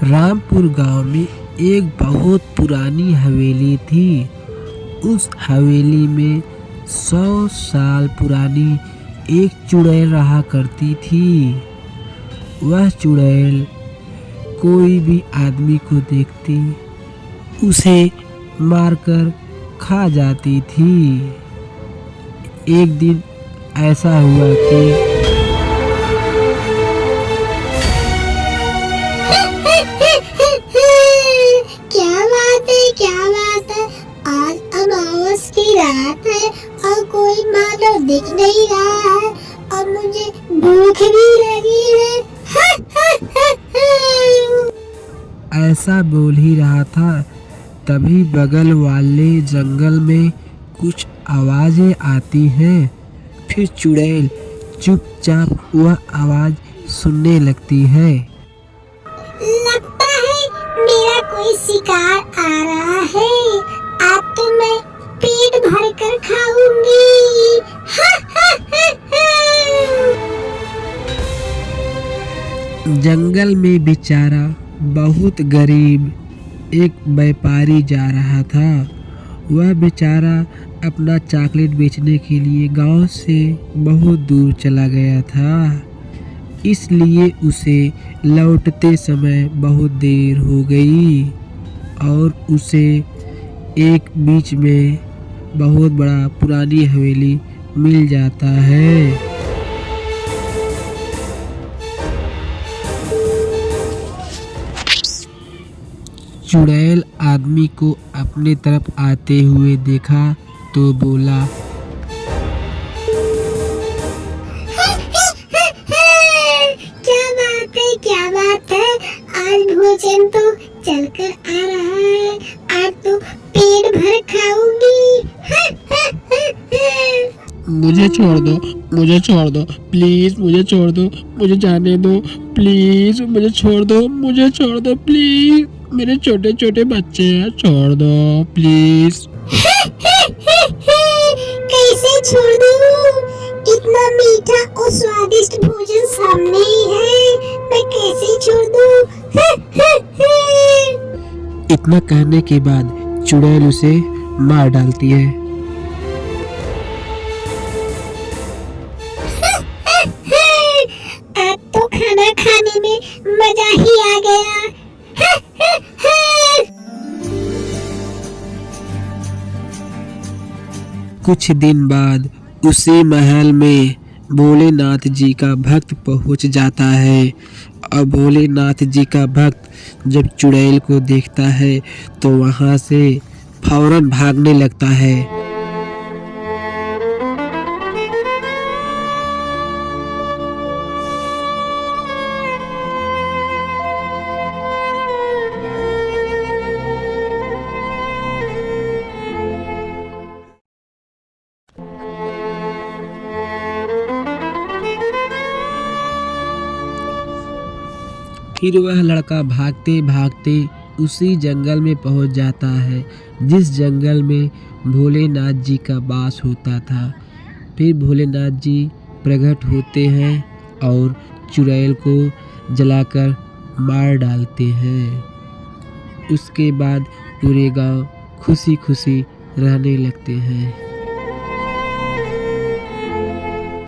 रामपुर गांव में एक बहुत पुरानी हवेली थी। उस हवेली में 100 साल पुरानी एक चुड़ैल रहा करती थी। वह चुड़ैल कोई भी आदमी को देखती उसे मारकर खा जाती थी। एक दिन ऐसा हुआ कि क्या बात है, आज अमावस की रात है और कोई मानव दिख नहीं रहा है और मुझे भूख भी लगी है। ऐसा बोल ही रहा था, तभी बगल वाले जंगल में कुछ आवाजें आती हैं। फिर चुड़ैल चुपचाप वह आवाज सुनने लगती है। लगता है मेरा कोई शिकार आ रहा है, आज तो मैं पेट भर कर खाऊंगी। जंगल में बेचारा बहुत गरीब एक व्यापारी जा रहा था। वह बेचारा अपना चॉकलेट बेचने के लिए गांव से बहुत दूर चला गया था, इसलिए उसे लौटते समय बहुत देर हो गई और उसे एक बीच में बहुत बड़ा पुरानी हवेली मिल जाता है। चुड़ैल आदमी को अपने तरफ आते हुए देखा तो बोला, क्या बात है, आज भोजन तो चलकर आ रहा है, आज तो पेट भर खाऊंगी। मुझे छोड़ दो प्लीज, मुझे छोड़ दो, मुझे जाने दो प्लीज, मुझे छोड़ दो प्लीज, मेरे छोटे छोटे बच्चे हैं, छोड़ दो प्लीज। कैसे छोड़ दूं? इतना मीठा और स्वादिष्ट भोजन सामने ही है, मैं कैसे छोड़ दूं? इतना कहने के बाद चुड़ैल उसे मार डालती है। अब तो खाना खाने में मजा ही आ गया। कुछ दिन बाद उसी महल में भोलेनाथ जी का भक्त पहुंच जाता है और भोलेनाथ जी का भक्त जब चुड़ैल को देखता है तो वहां से फौरन भागने लगता है। फिर वह लड़का भागते भागते उसी जंगल में पहुंच जाता है जिस जंगल में भोलेनाथ जी का वास होता था। फिर भोलेनाथ जी प्रकट होते हैं और चुड़ैल को जलाकर मार डालते हैं। उसके बाद पूरे गांव खुशी खुशी रहने लगते हैं।